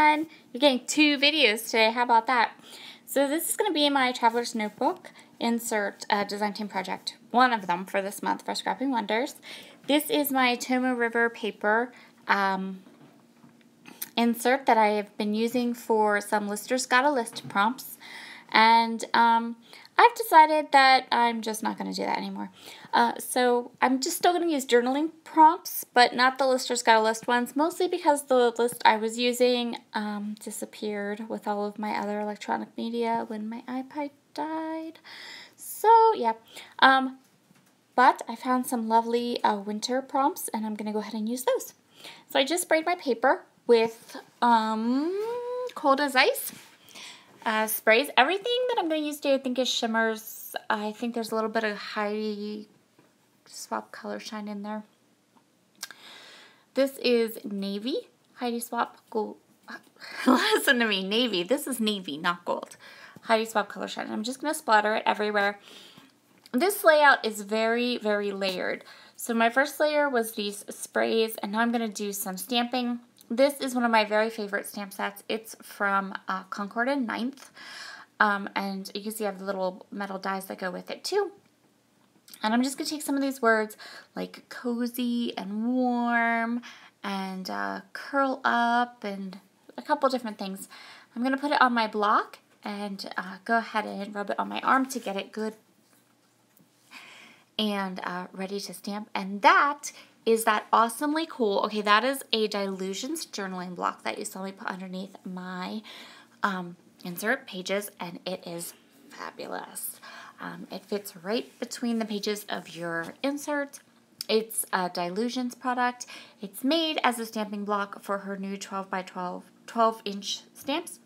everyone! You're getting 2 videos today. How about that? So this is going to be my Traveler's Notebook insert design team project. One of them for this month for Scrapping Wonders. This is my Tomo River paper insert that I have been using for some Listers Gotta List prompts. And I've decided that I'm just not going to do that anymore. So I'm just still going to use journaling prompts, but not the Listers Gotta List ones, mostly because the list I was using disappeared with all of my other electronic media when my iPad died. So yeah, but I found some lovely winter prompts, and I'm going to go ahead and use those. So I just sprayed my paper with cold as ice. Sprays. Everything that I'm going to use today I think is shimmers. I think there's a little bit of Heidi Swap color shine in there. This is navy. Heidi Swap gold. Listen to me, navy. This is navy, not gold. Heidi Swap color shine. I'm just going to splatter it everywhere. This layout is very, very layered. So my first layer was these sprays, and now I'm going to do some stamping. This is one of my very favorite stamp sets. It's from Concord and 9th. And you can see I have the little metal dies that go with it too. And I'm just going to take some of these words like cozy and warm and curl up and a couple different things. I'm going to put it on my block and go ahead and rub it on my arm to get it good and ready to stamp. And that is that awesomely cool. Okay, that is a Dilutions journaling block that you saw me put underneath my insert pages, and it is fabulous. It fits right between the pages of your insert. It's a Dilutions product. It's made as a stamping block for her new 12 by 12-inch stamps,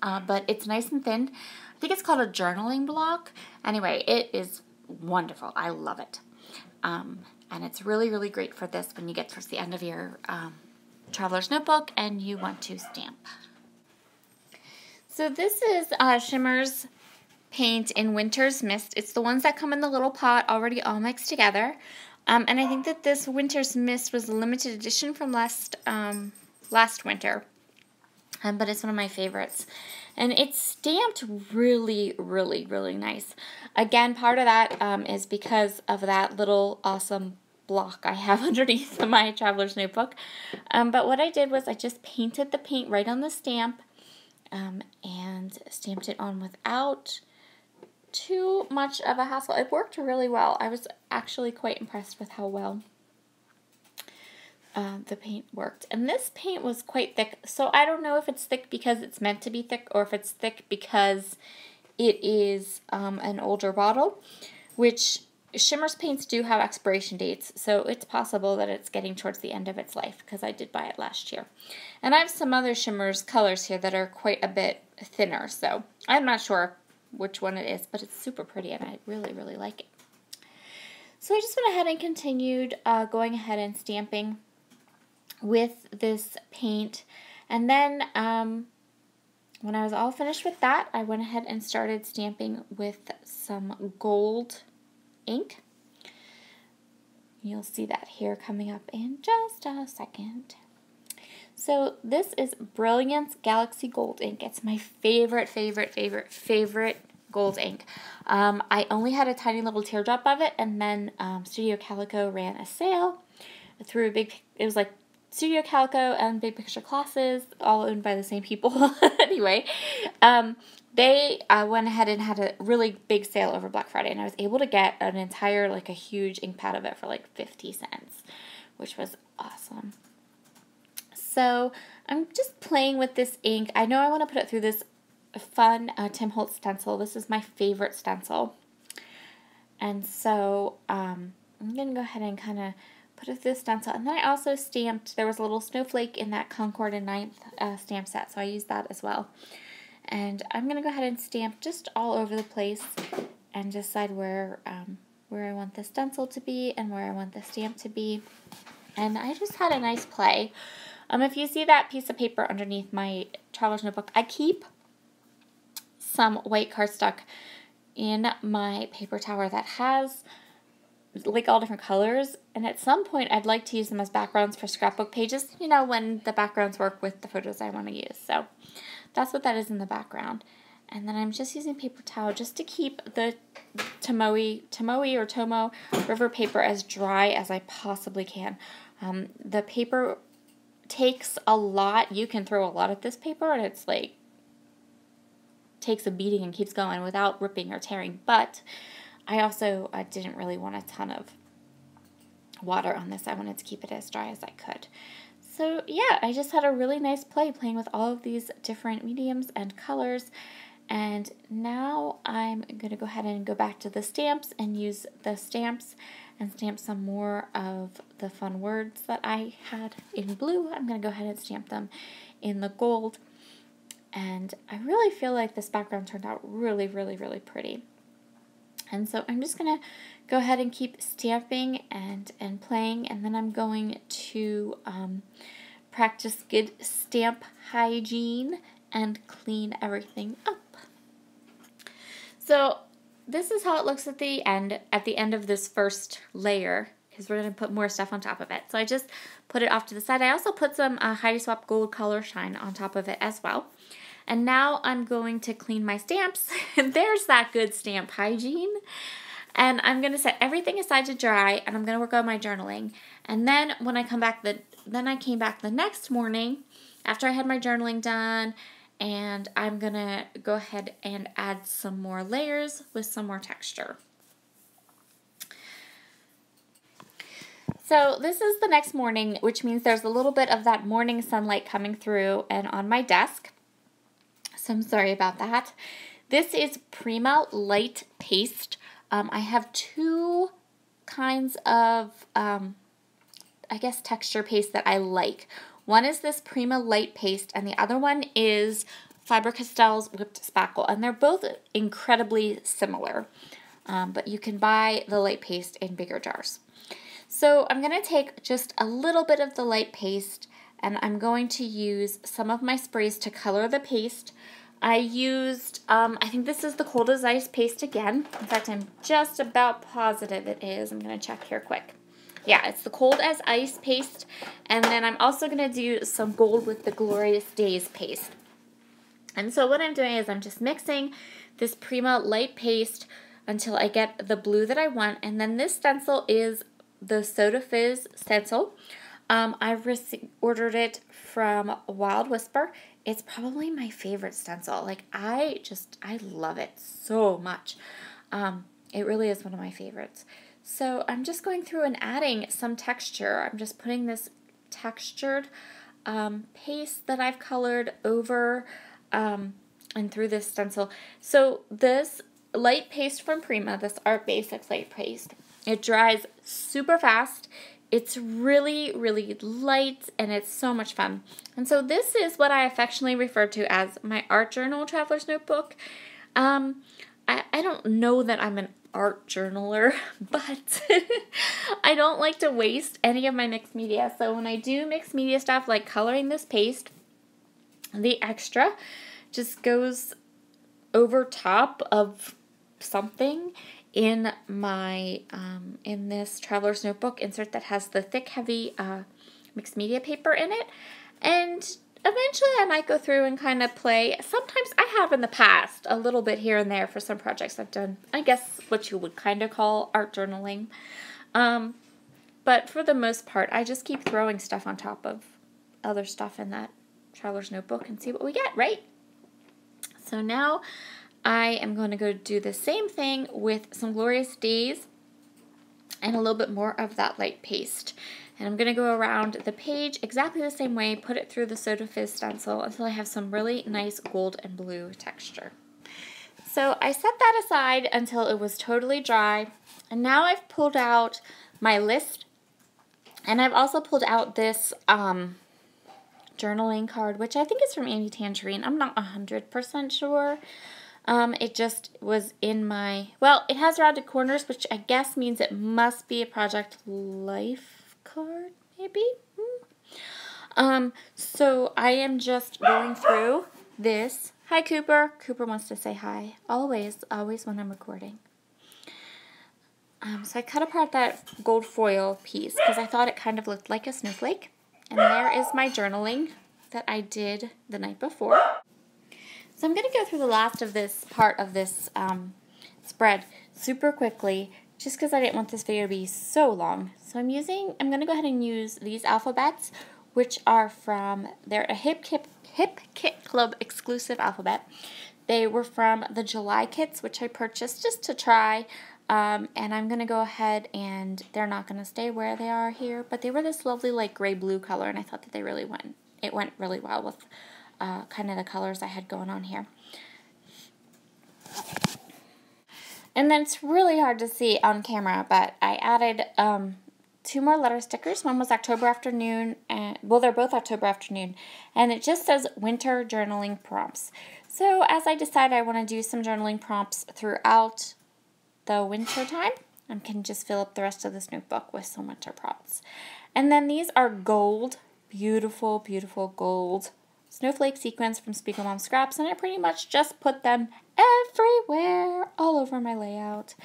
but it's nice and thin. I think it's called a journaling block. Anyway, it is wonderful. I love it. And it's really, really great for this when you get towards the end of your Traveler's Notebook and you want to stamp. So this is Shimmer's paint in Winter's Mist. It's the ones that come in the little pot already all mixed together. And I think that this Winter's Mist was a limited edition from last winter. But it's one of my favorites. And it's stamped really, really, really nice. Again, part of that is because of that little awesome block I have underneath my Traveler's Notebook. But what I did was I just painted the paint right on the stamp and stamped it on without too much of a hassle. It worked really well. I was actually quite impressed with how well the paint worked. And this paint was quite thick, so I don't know if it's thick because it's meant to be thick or if it's thick because it is an older bottle, which Shimmer's paints do have expiration dates, so it's possible that it's getting towards the end of its life because I did buy it last year. And I have some other Shimmer's colors here that are quite a bit thinner, so I'm not sure which one it is, but it's super pretty and I really, really like it. So I just went ahead and continued going ahead and stamping with this paint, and then when I was all finished with that, I went ahead and started stamping with some gold ink. You'll see that here coming up in just a second. So this is Brilliance Galaxy Gold ink. It's my favorite, favorite, favorite, favorite gold ink. I only had a tiny little teardrop of it, and then Studio Calico ran a sale through a big, it was like Studio Calico and Big Picture Classes, all owned by the same people. Anyway, they went ahead and had a really big sale over Black Friday, and I was able to get an entire, like a huge ink pad of it for like 50 cents, which was awesome. So I'm just playing with this ink. I know I want to put it through this fun Tim Holtz stencil. This is my favorite stencil. And so I'm going to go ahead and kind of put it through the stencil. And then I also stamped, there was a little snowflake in that Concord and 9th stamp set, so I used that as well. And I'm going to go ahead and stamp just all over the place and decide where I want the stencil to be and where I want the stamp to be. And I just had a nice play. If you see that piece of paper underneath my Traveler's Notebook, I keep some white cardstock in my paper tower that has like all different colors, and at some point I'd like to use them as backgrounds for scrapbook pages, you know, when the backgrounds work with the photos I want to use. So that's what that is in the background. And then I'm just using paper towel just to keep the Tomo river paper as dry as I possibly can. The paper takes a lot. You can throw a lot at this paper and it's like takes a beating and keeps going without ripping or tearing. But I also didn't really want a ton of water on this. I wanted to keep it as dry as I could. So yeah, I just had a really nice play playing with all of these different mediums and colors. And now I'm going to go ahead and go back to the stamps and use the stamps and stamp some more of the fun words that I had in blue. I'm going to go ahead and stamp them in the gold. And I really feel like this background turned out really, really, really pretty. And so I'm just going to go ahead and keep stamping and playing, and then I'm going to practice good stamp hygiene and clean everything up. So this is how it looks at the end of this first layer, because we're going to put more stuff on top of it. So I just put it off to the side. I also put some Heidi Swapp Gold Color Shine on top of it as well. And now I'm going to clean my stamps. And there's that good stamp hygiene. And I'm going to set everything aside to dry, and I'm going to work on my journaling. And then when I come back, I came back the next morning after I had my journaling done, and I'm going to go ahead and add some more layers with some more texture. So this is the next morning, which means there's a little bit of that morning sunlight coming through and on my desk. So I'm sorry about that. This is Prima Light Paste. I have two kinds of, I guess, texture paste that I like. One is this Prima Light Paste, and the other one is Faber-Castell's Whipped Spackle, and they're both incredibly similar, but you can buy the light paste in bigger jars. So I'm going to take just a little bit of the light paste, and I'm going to use some of my sprays to color the paste. I used, I think this is the Cold as Ice paste again. In fact, I'm just about positive it is. I'm going to check here quick. Yeah, it's the Cold as Ice paste. And then I'm also going to do some gold with the Glorious Days paste. And so what I'm doing is I'm just mixing this Prima Light paste until I get the blue that I want. And then this stencil is the Soda Fizz stencil. I've ordered it from Wild Whisper. It's probably my favorite stencil. Like, I love it so much. It really is one of my favorites. So I'm just going through and adding some texture. I'm just putting this textured paste that I've colored over and through this stencil. So this light paste from Prima, this Art Basics light paste, it dries super fast. It's really, really light, and it's so much fun. And so this is what I affectionately refer to as my art journal traveler's notebook. I don't know that I'm an art journaler, but I don't like to waste any of my mixed media. So when I do mixed media stuff like coloring this paste, the extra just goes over top of something in my in this traveler's notebook insert that has the thick, heavy mixed media paper in it. And eventually I might go through and kind of play. Sometimes I have in the past a little bit here and there for some projects I've done. I guess what you would kind of call art journaling. But for the most part, I just keep throwing stuff on top of other stuff in that traveler's notebook and see what we get, right? So now I am going to go do the same thing with some Glorious Days and a little bit more of that light paste. And I'm going to go around the page exactly the same way, put it through the Soda Fizz stencil until I have some really nice gold and blue texture. So I set that aside until it was totally dry. And now I've pulled out my list. And I've also pulled out this journaling card, which I think is from Annie Tangerine. I'm not 100% sure. It just was in my, well, it has rounded corners, which I guess means it must be a Project Life card, maybe? So I am just going through this. Hi, Cooper. Cooper wants to say hi. Always when I'm recording. So I cut apart that gold foil piece because I thought it kind of looked like a snowflake. And there is my journaling that I did the night before. So I'm going to go through the last of this part of this spread super quickly just because I didn't want this video to be so long. So I'm going to go ahead and use these alphabets, which are from, they're a Hip Kit Club exclusive alphabet. They were from the July kits, which I purchased just to try. And I'm going to go ahead and they're not going to stay where they are here, but they were this lovely like gray-blue color, and I thought that it went really well with kind of the colors I had going on here. And then it's really hard to see on camera, but I added 2 more letter stickers. One was October Afternoon, and well, they're both October Afternoon, and it just says Winter Journaling Prompts. So as I decide I want to do some journaling prompts throughout the winter time, I can just fill up the rest of this notebook with some winter prompts. And then these are gold, beautiful, beautiful gold snowflake sequins from Spiegel Mom Scraps, and I pretty much just put them everywhere, all over my layout.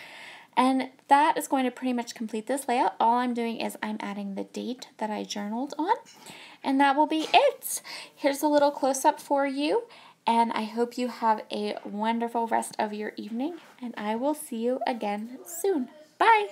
And that is going to pretty much complete this layout. All I'm doing is I'm adding the date that I journaled on, and that will be it. Here's a little close-up for you, and I hope you have a wonderful rest of your evening, and I will see you again soon. Bye!